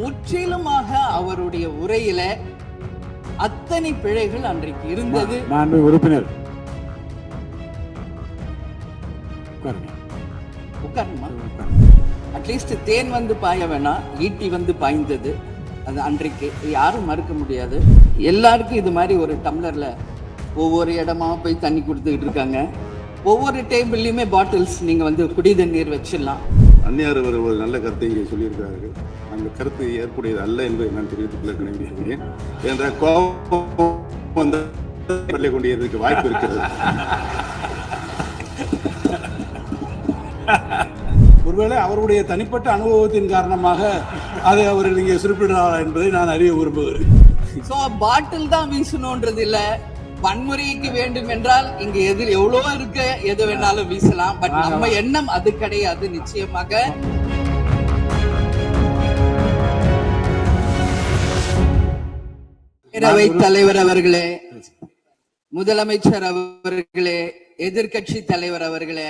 முற்றிலுமாக அவருடைய உரையில அத்தனை பிழைகள் அன்றைக்கு இருந்தது. உறுப்பினர் உட்காருமா, அட்லீஸ்ட் தேன் வந்து பாய வேணாம், ஈட்டி வந்து பாய்ந்தது. அது அன்றைக்கு யாரும் மறுக்க முடியாது. எல்லாருக்கும் இது மாதிரி ஒரு டம்ளர்ல ஒவ்வொரு இடமா போய் தண்ணி கொடுத்துக்கிட்டு இருக்காங்க. ஒவ்வொரு டேபிள்லையுமே பாட்டில்ஸ் நீங்க வந்து குடி தண்ணீர் வச்சிடலாம். அந்நியார் அவர் ஒரு நல்ல கருத்தை இங்கே சொல்லியிருக்கிறார்கள். அந்த கருத்து ஏற்புடையது அல்ல என்பதை நான் தெரிவித்துக் கொள்ள விரும்புகிறேன். என்ற கோபம் வந்து கொண்டிருக்க வாய்ப்பு இருக்கிறது. ஒருவேளை அவருடைய தனிப்பட்ட அனுபவத்தின் காரணமாக அதை அவர் இங்கே குறிப்பிடுறார் என்பதை நான் அறிய விரும்புகிறேன். சோ பாட்டில் தான் வீசணும்ன்றது இல்ல. வன்முறைக்கு வேண்டும் என்றால் இங்க எவ்வளவோ இருக்கு, எது வேணாலும் வீசலாம். பட் நம்ம எண்ணம் அது கிடையாது. நிச்சயமாக பேரவை தலைவர் அவர்களே, முதலமைச்சர் அவர்களே, எதிர்கட்சி தலைவர் அவர்களே,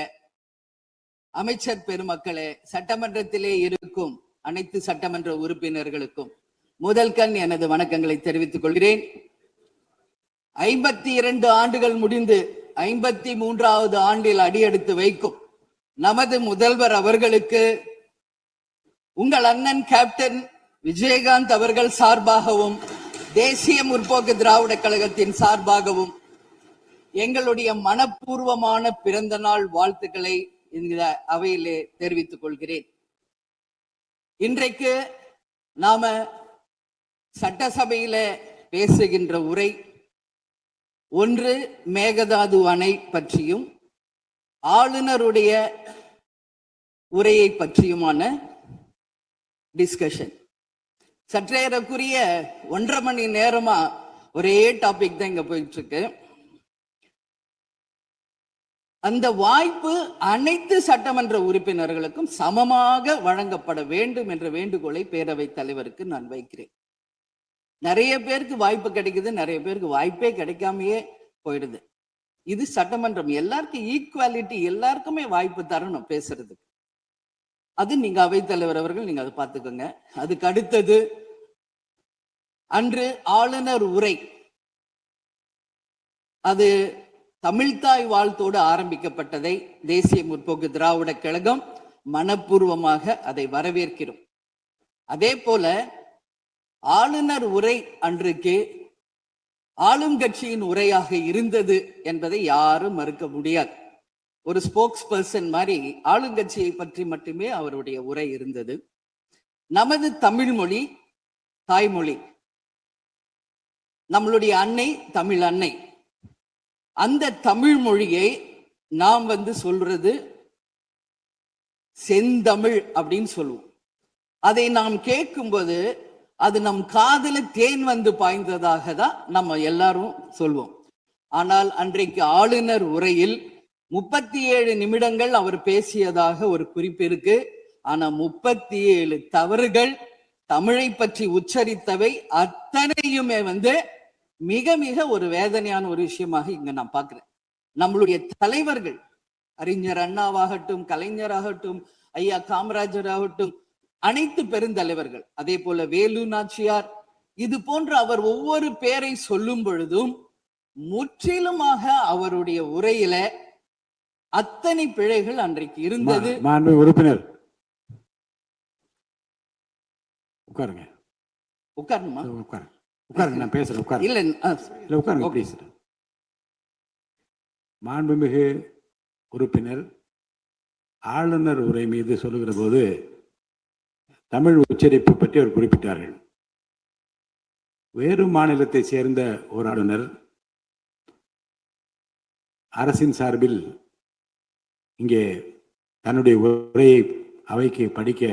அமைச்சர் பெருமக்களே, சட்டமன்றத்திலே இருக்கும் அனைத்து சட்டமன்ற உறுப்பினர்களுக்கும் முதல் கண் எனது வணக்கங்களை தெரிவித்துக் கொள்கிறேன். 52 ஆண்டுகள் முடிந்து 53வது ஆண்டில் அடியெடுத்து வைக்கும் நமது முதல்வர் அவர்களுக்கு உங்கள் அண்ணன் கேப்டன் விஜயகாந்த் அவர்கள் சார்பாகவும் தேசிய முற்போக்கு திராவிட கழகத்தின் சார்பாகவும் எங்களுடைய மனப்பூர்வமான பிறந்த நாள் வாழ்த்துக்களை இந்த அவையிலே தெரிவித்துக் கொள்கிறேன். இன்றைக்கு நாம சட்டசபையில பேசுகின்ற உரை ஒன்று மேகதாது அணை பற்றியும் ஆளுநருடைய உரையை பற்றியுமான டிஸ்கஷன். சற்றேறக்குரிய 1.5 மணி நேரமா ஒரே டாபிக் தான் இங்க போயிட்டு இருக்கு. அந்த வாய்ப்பு அனைத்து சட்டமன்ற உறுப்பினர்களுக்கும் சமமாக வழங்கப்பட வேண்டும் என்ற வேண்டுகோளை பேரவைத் தலைவருக்கு நான் வைக்கிறேன். நிறைய பேருக்கு வாய்ப்பு கிடைக்குது, நிறைய பேருக்கு வாய்ப்பே கிடைக்காமையே போயிடுது. இது சட்டமன்றம். எல்லாருக்கும் ஈக்குவாலிட்டி, எல்லாருக்குமே வாய்ப்பு தரணும் பேசுறதுக்கு. அது நீங்க அவைத்தலைவர் அவர்கள் நீங்க அதை பார்த்துக்கோங்க. அதுக்கு அடுத்தது அன்று ஆளுநர் உரை. அது தமிழ்தாய் வாழ்த்தோடு ஆரம்பிக்கப்பட்டதை தேசிய முற்போக்கு திராவிட கழகம் மனப்பூர்வமாக அதை வரவேற்கிறோம். அதே போல ஆளுநர் உரை அன்றைக்கு ஆளும் கட்சியின் உரையாக இருந்தது என்பதை யாரும் மறுக்க முடியாது. ஒரு ஸ்போக்ஸ் பர்சன் மாதிரி ஆளுங்கட்சியை பற்றி மட்டுமே அவருடைய உரை இருந்தது. நமது தமிழ் மொழி தாய்மொழி, நம்மளுடைய அன்னை தமிழ் அன்னை. அந்த தமிழ் மொழியை நாம் சொல்றது செந்தமிழ் அப்படின்னு சொல்லுவோம். அதை நாம் கேட்கும்போது அது நம் காதுல தேன் வந்து பாய்ந்ததாக தான் நம்ம எல்லாரும் சொல்வோம். ஆனால் அன்றைக்கு ஆளுநர் உரையில் 37 நிமிடங்கள் அவர் பேசியதாக ஒரு குறிப்பு இருக்கு. ஆனா 37 தவறுகள், தமிழை பற்றி உச்சரித்தவை அத்தனையுமே மிக மிக ஒரு வேதனையான ஒரு விஷயமாக இங்க நான் பார்க்கிறேன். நம்மளுடைய தலைவர்கள், அறிஞர் அண்ணாவாகட்டும், கலைஞராகட்டும், ஐயா காமராஜர் ஆகட்டும், அனைத்து பெருந்தலைவர்கள், அதே போல வேலு நாச்சியார், இது போன்ற அவர் ஒவ்வொரு பேரை சொல்லும் பொழுதும் முற்றிலுமாக அவருடைய உரையில அத்தனை பிழைகள் அன்றைக்கு இருந்தது. உறுப்பினர் உட்காருங்க. உட்காருமா, உட்காருங்க, நான் பேசுறேன். உட்காரு. இல்ல உட்காருங்க ப்ளீஸ். மாண்புமிகு உறுப்பினர் ஆளுநர் உரை மீது சொல்லுகிற போது தமிழ் உச்சரிப்பு பற்றி அவர் குறிப்பிட்டார்கள். வேறு மாநிலத்தை சேர்ந்த ஒரு ஆளுநர் அரசின் சார்பில் இங்கே தன்னுடைய உரையை அவைக்கு படிக்க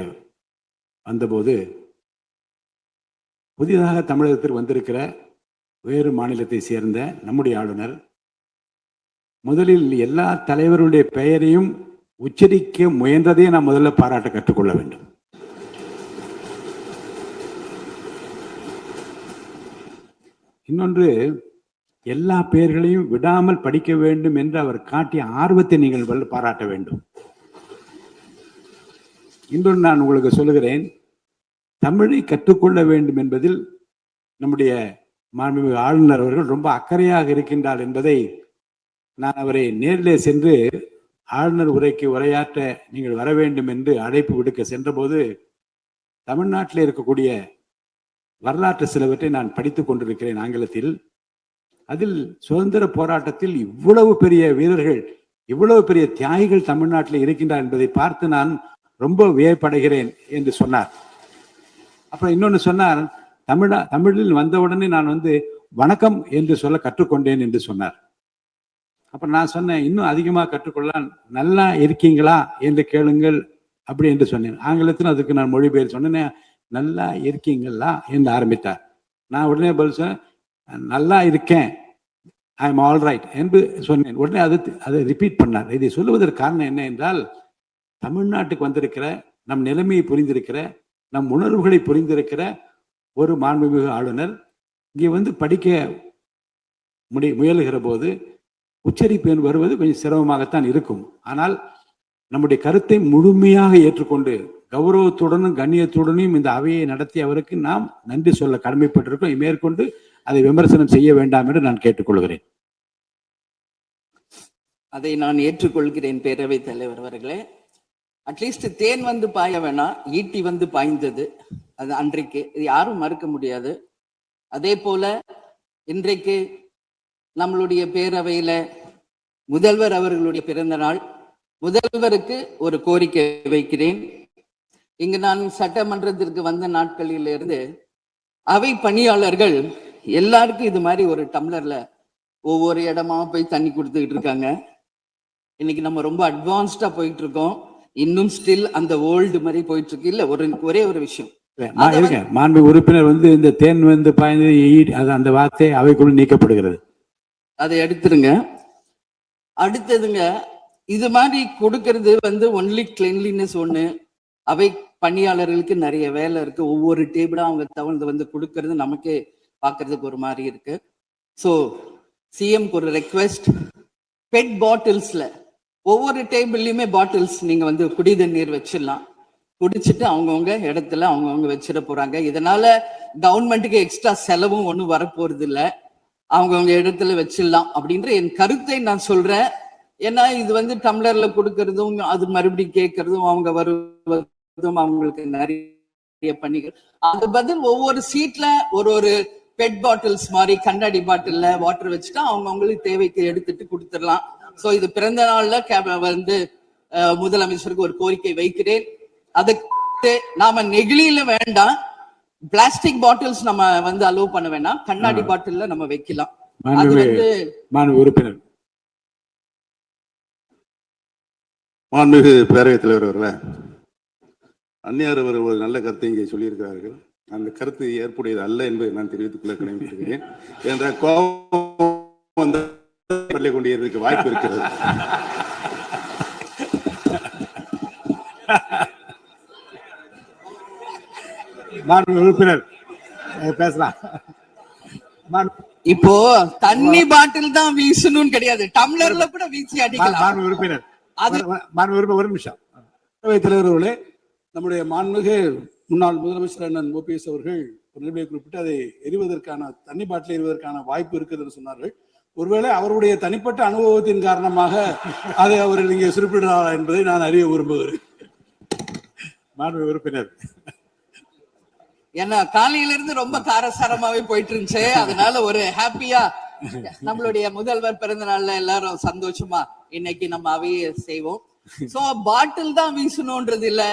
வந்தபோது புதிதாக தமிழகத்தில் வந்திருக்கிற வேறு மாநிலத்தை சேர்ந்த நம்முடைய ஆளுநர் முதலில் எல்லா தலைவருடைய பெயரையும் உச்சரிக்க முயன்றதை நாம் முதல்ல பாராட்ட கற்றுக்கொள்ள வேண்டும். இன்னொன்று, எல்லா பெயர்களையும் விடாமல் படிக்க வேண்டும் என்று அவர் காட்டிய ஆர்வத்தை நீங்கள் பாராட்ட வேண்டும். இன்னொன்று நான் உங்களுக்கு சொல்லுகிறேன், தமிழை கற்றுக்கொள்ள வேண்டும் என்பதில் நம்முடைய மாண்புமிகு ஆளுநர் அவர்கள் ரொம்ப அக்கறையாக இருக்கின்றார் என்பதை நான் அவரை நேரிலே சென்று ஆளுநர் உரைக்கு உரையாற்ற நீங்கள் வர வேண்டும் என்று அழைப்பு விடுக்க சென்றபோது தமிழ்நாட்டில் இருக்கக்கூடிய வரலாற்று சிலவற்றை நான் படித்துக் கொண்டிருக்கிறேன் ஆங்கிலத்தில். அதில் சுதந்திர போராட்டத்தில் இவ்வளவு பெரிய வீரர்கள், இவ்வளவு பெரிய தியாகிகள் தமிழ்நாட்டில் இருக்கின்றார் என்பதை பார்த்து நான் ரொம்ப வியப்படைகிறேன் என்று சொன்னார். அப்புறம் இன்னொன்று சொன்னார், தமிழில் வந்தவுடனே நான் வணக்கம் என்று சொல்ல கற்றுக்கொண்டேன் என்று சொன்னார். அப்புறம் நான் சொன்னேன், இன்னும் அதிகமாக கற்றுக்கொள்ளலாம், நல்லா இருக்கீங்களா என்று கேளுங்கள் அப்படி என்று சொன்னேன். ஆங்கிலத்தில் அதுக்கு நான் மொழிபெயர் சொன்னேன், நல்லா இருக்கீங்களா என்று ஆரம்பித்தார். நான் உடனே பதில் சொன்னேன், நல்லா இருக்கேன், ஐ எம் ஆல் ரைட் என்று சொன்னேன். உடனே அதை ரிப்பீட் பண்ணார். இதை சொல்லுவதற்கு காரணம் என்ன என்றால், தமிழ்நாட்டுக்கு வந்திருக்கிற, நம் நிலைமையை புரிந்திருக்கிற, நம் உணர்வுகளை புரிந்திருக்கிற ஒரு மாண்புமிகு ஆளுநர் இங்கே படிக்க முயலுகிற போது உச்சரிப்பு வருவது கொஞ்சம் சிரமமாகத்தான் இருக்கும். ஆனால் நம்முடைய கருத்தை முழுமையாக ஏற்றுக்கொண்டு கௌரவத்துடனும் கண்ணியத்துடனும் இந்த அவையை நடத்தி அவருக்கு நாம் நன்றி சொல்ல கடமைப்பட்டிருக்கோம். மேற்கொண்டு அதை விமர்சனம் செய்ய வேண்டாம் என்று நான் கேட்டுக்கொள்கிறேன். அதை நான் ஏற்றுக்கொள்கிறேன் பேரவைத் தலைவர் அவர்களே. அட்லீஸ்ட் தேன் பாய வேணாம், ஈட்டி பாய்ந்தது அது அன்றைக்கு, இது யாரும் மறுக்க முடியாது. அதே போல இன்றைக்கு நம்மளுடைய பேரவையில முதல்வர் அவர்களுடைய பிறந்த நாள். முதல்வருக்கு ஒரு கோரிக்கை வைக்கிறேன். இங்கு நான் சட்டமன்றத்திற்கு வந்த நாட்களிலிருந்து அவை பணியாளர்கள் எல்லாருக்கும் இது மாதிரி ஒரு டம்ளர்ல ஒவ்வொரு இடமா போய் தண்ணி கொடுத்துக்கிட்டு இருக்காங்க. இன்னைக்கு நம்ம ரொம்ப அட்வான்ஸ்டா போயிட்டு இருக்கோம். இன்னும் ஸ்டில் அந்த ஓல்டு மாதிரி போயிட்டு இருக்கு. இல்ல ஒரே ஒரு விஷயம், மாண்பு உறுப்பினர் இந்த தேன் பாய்ந்து அந்த வார்த்தை அவைக்குள் நீக்கப்படுகிறது. அதை எடுத்துருங்க. அடுத்ததுங்க, இது மாதிரி கொடுக்கறது ஒன்லி கிளீன்லினஸ் ஒண்ணு. அவை பணியாளர்களுக்கு நிறைய வேலை இருக்கு. ஒவ்வொரு டேபிளா அவங்க தவழ்ந்து கொடுக்கறது நமக்கே பார்க்கறதுக்கு ஒரு மாதிரி இருக்கு. ஸோ சிஎம்க்கு ஒரு ரெக்வெஸ்ட், பெட் பாட்டில்ஸ்ல ஒவ்வொரு டேபிள்லயுமே பாட்டில்ஸ் நீங்க குடி தண்ணீர் வச்சிடலாம். குடிச்சிட்டு அவங்கவுங்க இடத்துல அவங்கவுங்க வச்சிட போறாங்க. இதனால கவர்மெண்ட்டுக்கு எக்ஸ்ட்ரா செலவும் ஒன்றும் வரப்போறது இல்லை. அவங்கவுங்க இடத்துல வச்சிடலாம் அப்படின்ற என் கருத்தை நான் சொல்றேன். ஏன்னா இது டம்ளர்ல கொடுக்கறதும் அது மறுபடியும் கேட்கறதும் அவங்க வருவதும் அவங்களுக்கு நிறைய பணிகள். அது பதில் ஒவ்வொரு சீட்ல ஒரு பெட் பாட்டில்ஸ் மாதிரி கண்ணாடி பாட்டில்ல வாட்டர் வச்சுட்டா அவங்களுக்கு தேவைக்கு எடுத்துட்டு கொடுத்துடலாம். சோ இது பிறந்த நாள்ல முதலமைச்சருக்கு ஒரு கோரிக்கை வைக்கிறேன். அதுக்கு நாம நெகிழியில வேண்டாம், பிளாஸ்டிக் பாட்டில்ஸ் நம்ம அலோவ் பண்ண வேண்டாம், கண்ணாடி பாட்டில்ல நம்ம வைக்கலாம். உறுப்பினர் மாண்புமிகு பேரவைத் தலைவர் அவர்களே, அந்நியார் அவர் ஒரு நல்ல கருத்தை இங்கே சொல்லியிருக்கிறார்கள். அந்த கருத்து ஏற்புடையது அல்ல என்பதை நான் தெரிவித்துக் கொள்ள கடமைப்பட்டிருக்கிறேன். என்ற கோபம் கொண்டிருக்க வாய்ப்பு இருக்கிறது. உறுப்பினர் பேசலாம். இப்போ தண்ணி பாட்டில் தான் வீசணும் கிடையாது, டம்ளர்ல கூட வீசி அடிக்கலாம். உறுப்பினர் ஒரு நிமிஷம். தலைவர்களே, நம்முடைய மாண்புமிகு முன்னாள் முதலமைச்சர் அண்ணன் ஓபிஎஸ் அவர்கள் நிலையை குறிப்பிட்டு அதை எரிவதற்கான தண்ணி பாட்டில் எரிவதற்கான வாய்ப்பு இருக்குது என்று சொன்னார்கள். ஒருவேளை அவருடைய தனிப்பட்ட அனுபவத்தின் காரணமாக அதை அவர் இங்கே குறிப்பிடுகிறார் என்பதை நான் அறிய விரும்புகிறேன். மாண்பு உறுப்பினர், ஏன்னா காலையில இருந்து ரொம்ப காரசாரமாவே போயிட்டு இருந்துச்சு. அதனால ஒரு ஹாப்பியா நம்மளுடைய முதல்வர் பிறந்த நாள்ல எல்லாரும் சந்தோஷமா இன்னைக்கு நம்ம அவையை செய்வோம். சோ பாட்டில் தான் வீசணும்ன்றது இல்ல,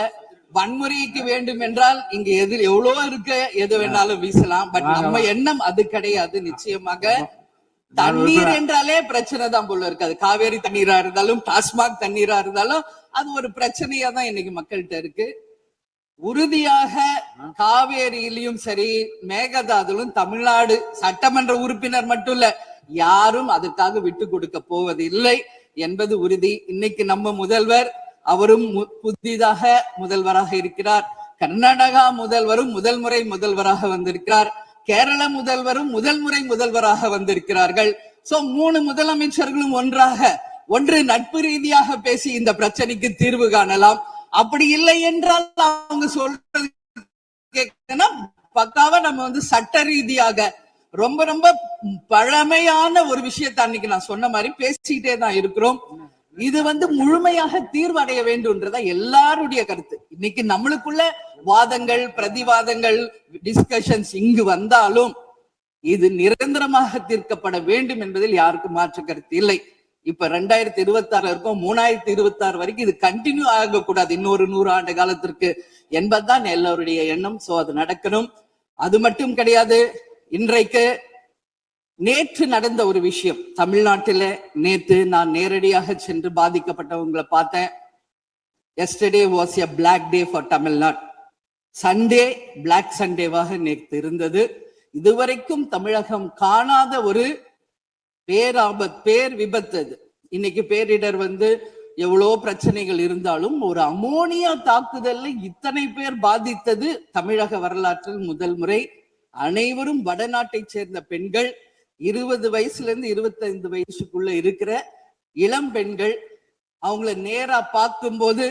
வன்முறைக்கு வேண்டும் என்றால் இங்க எவ்வளவோ இருக்கு, எது வேணாலும் வீசலாம். பட் நம்ம எண்ணம் அது கிடையாது. நிச்சயமாக தண்ணீர் என்றாலே பிரச்சனை தான் போல இருக்கு. அது காவேரி தண்ணீரா இருந்தாலும் டாஸ்மாக் தண்ணீரா இருந்தாலும் அது ஒரு பிரச்சனையா தான் இன்னைக்கு மக்கள்கிட்ட இருக்கு. உறுதியாக காவேரியிலும் சரி மேகதாதுலும் தமிழ்நாடு சட்டமன்ற உறுப்பினர் மட்டும் இல்ல, யாரும் அதற்காக விட்டு கொடுக்க போவதில்லை என்பது உறுதி. இன்னைக்கு நம்ம முதல்வர் அவரும் புதிதாக முதல்வராக இருக்கிறார். கர்நாடகா முதல்வரும் முதல் முறை முதல்வராக வந்திருக்கிறார். கேரள முதல்வரும் முதல் முறை முதல்வராக வந்திருக்கிறார்கள். சோ 3 முதலமைச்சர்களும் ஒன்று நட்பு ரீதியாக பேசி இந்த பிரச்சனைக்கு தீர்வு காணலாம். அப்படி இல்லை என்றால் அவங்க சொல்றது கேட்கணும். பக்காவா நம்ம வந்து சட்ட ரீதியாக ரொம்ப ரொம்ப பழமையான ஒரு விஷயத்தை அன்னைக்கு நான் சொன்ன மாதிரி பேசிக்கிட்டே தான் இருக்கிறோம். இது வந்து முழுமையாக தீர்வடைய வேண்டும்ன்றதா எல்லாருடைய கருத்து. இன்னைக்கு நம்மளுக்குள்ள வாதங்கள், பிரதிவாதங்கள், டிஸ்கஷன்ஸ் இங்கு வந்தாலும் இது நிரந்தரமாக தீர்க்கப்பட வேண்டும் என்பதில் யாருக்கும் மாற்று கருத்து இல்லை. இப்ப 2026 இருக்கும், 3026 வரைக்கும் இது கண்டினியூ ஆகக்கூடாது, இன்னொரு 100 ஆண்டு காலத்திற்கு என்பதுதான் எல்லோருடைய எண்ணம். சோ அது நடக்கணும். அது மட்டும் கிடையாது, இன்றைக்கு நேற்று நடந்த ஒரு விஷயம் தமிழ்நாட்டில. நேற்று நான் நேரடியாக சென்று பாதிக்கப்பட்டவங்களை பார்த்தேன். Yesterday was a black day for Tamil Nadu. Sunday black சண்டேவாக நேற்று இருந்தது. இதுவரைக்கும் தமிழகம் காணாத ஒரு பேர் விபத்து அது. இன்னைக்கு பேரிடர் வந்து எவ்வளோ பிரச்சனைகள் இருந்தாலும் ஒரு அமோனியா தாக்குதல்ல இத்தனை பேர் பாதித்தது தமிழக வரலாற்றில் முதல் முறை. அனைவரும் வடநாட்டை சேர்ந்த பெண்கள், 20 வயசுல இருந்து 25 வயசுக்குள்ள இருக்கிற இளம் பெண்கள். அவங்கள நேரா பார்க்கும்போது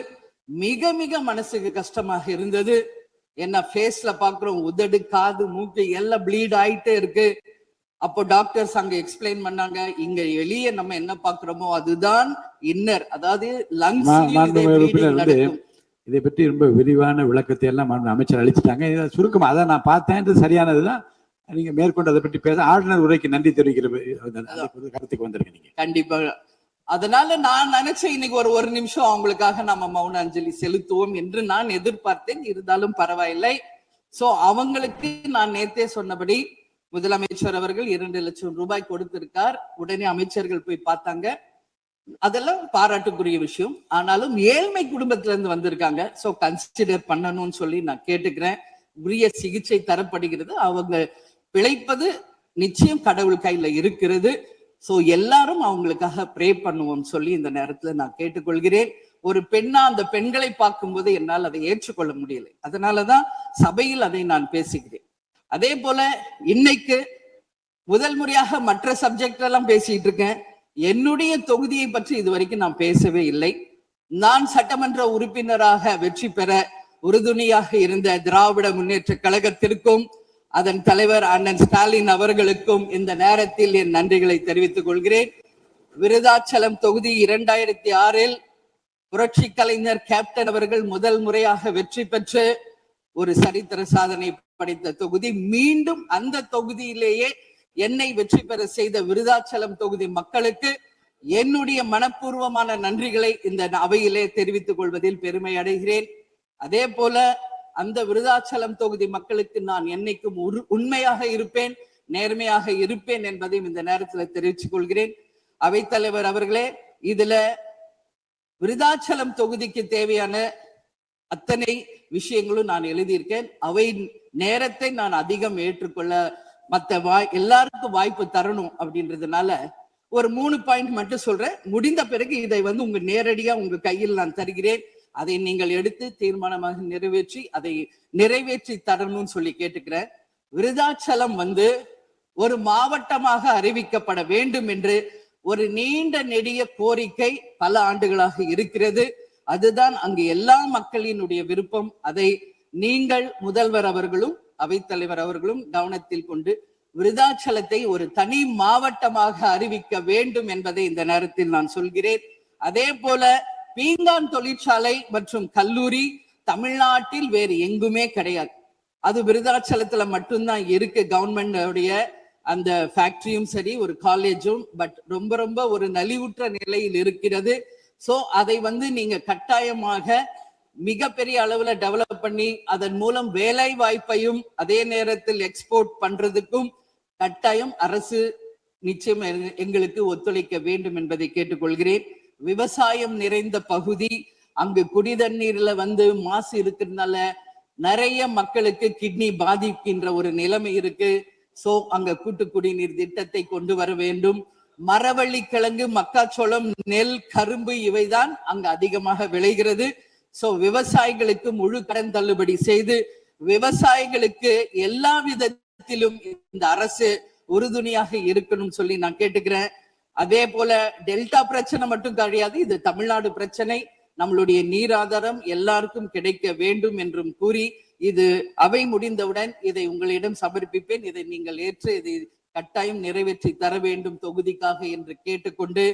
மிக மிக மனசுக்கு கஷ்டமாக இருந்தது. என்ன ஃபேஸ்ல பாக்குறோம், உதடு, காது, மூக்கு எல்லாம் ப்ளீட் ஆயிட்டே இருக்கு. அப்போ டாக்டர்ஸ் அங்க எக்ஸ்பிளைன் பண்ணாங்க, இங்க வெளியே நம்ம என்ன பாக்குறோமோ அதுதான் இன்னர், அதாவது லங்ஸ். இதை பற்றி ரொம்ப விரிவான விளக்கத்தை எல்லாம் அமைச்சர் அளிச்சுட்டாங்க. இதை சுருக்கமா அதை நான் பார்த்தேன், சரியானதுதான். நீங்க மேற்கொண்டு அதை பற்றி பேச ஆளுநர் உரைக்கு நன்றி தெரிவிக்கிற கருத்துக்கு வந்திருக்கீங்க. கண்டிப்பா. அதனால நான் நினைச்சேன் இன்னைக்கு ஒரு நிமிஷம் அவங்களுக்காக நம்ம மௌன அஞ்சலி செலுத்துவோம் என்று நான் எதிர்பார்த்தேன். இருந்தாலும் பரவாயில்லை. சோ அவங்களுக்கு நான் நேத்தே சொன்னபடி முதலமைச்சர் அவர்கள் 2 லட்சம் ரூபாய் கொடுத்திருக்கார். உடனே அமைச்சர்கள் போய் பார்த்தாங்க. அதெல்லாம் பாராட்டுக்குரிய விஷயம். ஆனாலும் ஏழ்மை குடும்பத்துல இருந்து வந்திருக்காங்க. சோ கன்சிடர் பண்ணணும்னு சொல்லி நான் கேட்டுக்கிறேன். உரிய சிகிச்சை தரப்படுகிறது. அவங்க பிழைப்பது நிச்சயம் கடவுள் கையில இருக்கிறது. சோ எல்லாரும் அவங்களுக்காக ப்ரே பண்ணுவோம் சொல்லி இந்த நேரத்துல நான் கேட்டுக்கொள்கிறேன். ஒரு பெண்ணா அந்த பெண்களை பார்க்கும்போது என்னால் அதை ஏற்றுக்கொள்ள முடியலை. அதனாலதான் சபையில் அதை நான் பேசுகிறேன். அதே போல இன்னைக்கு முதல் முறையாக மற்ற சப்ஜெக்ட் எல்லாம் பேசிட்டு இருக்கேன். என்னுடைய தொகுதியை பற்றி இதுவரைக்கும் நான் பேசவே இல்லை. நான் சட்டமன்ற உறுப்பினராக வெற்றி பெற உறுதுணையாக இருந்த திராவிட முன்னேற்ற கழகத்திற்கும் அதன் தலைவர் அண்ணன் ஸ்டாலின் அவர்களுக்கும் இந்த நேரத்தில் என் நன்றிகளை தெரிவித்துக் கொள்கிறேன். விருதாச்சலம் தொகுதி 2006 புரட்சி கலைஞர் கேப்டன் அவர்கள் முதல் முறையாக வெற்றி பெற்று ஒரு சரித்திர சாதனை படைத்த தொகுதி. மீண்டும் அந்த தொகுதியிலேயே என்னை வெற்றி பெற செய்த விருதாச்சலம் தொகுதி மக்களுக்கு என்னுடைய மனப்பூர்வமான நன்றிகளை இந்த அவையிலே தெரிவித்துக் கொள்வதில் பெருமை அடைகிறேன். அதே போல அந்த விருதாச்சலம் தொகுதி மக்களுக்கு நான் என்னைக்கும் உண்மையாக இருப்பேன், நேர்மையாக இருப்பேன் என்பதையும் இந்த நேரத்தில் தெரிவித்துக் கொள்கிறேன். அவைத்தலைவர் அவர்களே, இதுல விருதாச்சலம் தொகுதிக்கு தேவையான அத்தனை விஷயங்களும் நான் எழுதியிருக்கேன். அவை நேரத்தை நான் அதிகம் ஏற்றுக்கொள்ள எல்லாருக்கும் வாய்ப்பு தரணும் அப்படின்றதுனால ஒரு 3 பாயிண்ட் மட்டும் சொல்றேன். முடிந்த பிறகு இதை வந்து உங்க நேரடியா உங்க கையில் நான் தருகிறேன். அதை நீங்கள் எடுத்து தீர்மானமாக நிறைவேற்றி அதை நிறைவேற்றி தரணும்னு சொல்லி கேட்டுக்கிறேன். விருதாச்சலம் வந்து ஒரு மாவட்டமாக அறிவிக்கப்பட வேண்டும் என்று ஒரு நீண்ட நெடிய கோரிக்கை பல ஆண்டுகளாக இருக்கிறது. அதுதான் அங்கு எல்லா மக்களினுடைய விருப்பம். அதை நீங்கள் முதல்வர் அவர்களும் அவைத்தலைவர் அவர்களும் கவனத்தில் கொண்டு விருதாச்சலத்தை ஒரு தனி மாவட்டமாக அறிவிக்க வேண்டும் என்பதை இந்த நேரத்தில் நான் சொல்கிறேன். அதே போல பீங்கான் தொழிற்சாலை மற்றும் கல்லூரி தமிழ்நாட்டில் வேறு எங்குமே கிடையாது. அது விருதாச்சலத்துல மட்டும்தான் இருக்கு. கவர்மெண்டோடைய அந்த ஃபேக்டரியும் சரி, ஒரு காலேஜும், பட் ரொம்ப ரொம்ப ஒரு நலிவுற்ற நிலையில் இருக்கிறது. சோ அதை வந்து நீங்க கட்டாயமாக மிகப்பெரிய அளவுல டெவலப் பண்ணி அதன் மூலம் வேலை வாய்ப்பையும் அதே நேரத்தில் எக்ஸ்போர்ட் பண்றதுக்கும் கட்டாயம் அரசு நிச்சயம் எங்களுக்கு ஒத்துழைக்க வேண்டும் என்பதை கேட்டுக்கொள்கிறேன். விவசாயம் நிறைந்த பகுதி, அங்கு குடிதண்ணீர்ல வந்து மாசு இருக்கிறதுனால நிறைய மக்களுக்கு கிட்னி பாதிக்கின்ற ஒரு நிலைமை இருக்கு. சோ அங்க கூட்டு குடிநீர் திட்டத்தை கொண்டு வர வேண்டும். மரவள்ளி கிழங்கு, மக்காச்சோளம், நெல், கரும்பு இவைதான் அங்கு அதிகமாக விளைகிறது. சோ விவசாயிகளுக்கு முழு கடன் தள்ளுபடி செய்து விவசாயிகளுக்கு எல்லா விதத்திலும் இந்த அரசு உறுதுணையாக இருக்கணும் சொல்லி நான் கேட்டுக்கிறேன். அதே போல டெல்டா பிரச்சனை மட்டும் கிடையாது, இது தமிழ்நாடு பிரச்சனை. நம்மளுடைய நீர் ஆதாரம் எல்லாருக்கும் கிடைக்க வேண்டும் என்றும் கூறி இது அவை முடிந்தவுடன் இதை உங்களிடம் சமர்ப்பிப்பேன். இதை நீங்கள் ஏற்று இதை கட்டாயம் நிறைவேற்றி தர வேண்டும் தொகுதிக்காக என்று கேட்டுக்கொண்டு,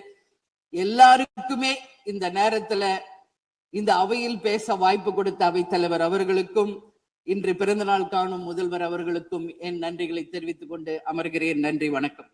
எல்லாருக்குமே இந்த நேரத்துல இந்த அவையில் பேச வாய்ப்பு கொடுத்த அவைத்தலைவர் அவர்களுக்கும், இன்று பிறந்த நாள் காணும் முதல்வர் அவர்களுக்கும் என் நன்றிகளை தெரிவித்துக் கொண்டு அமர்கிறேன். நன்றி, வணக்கம்.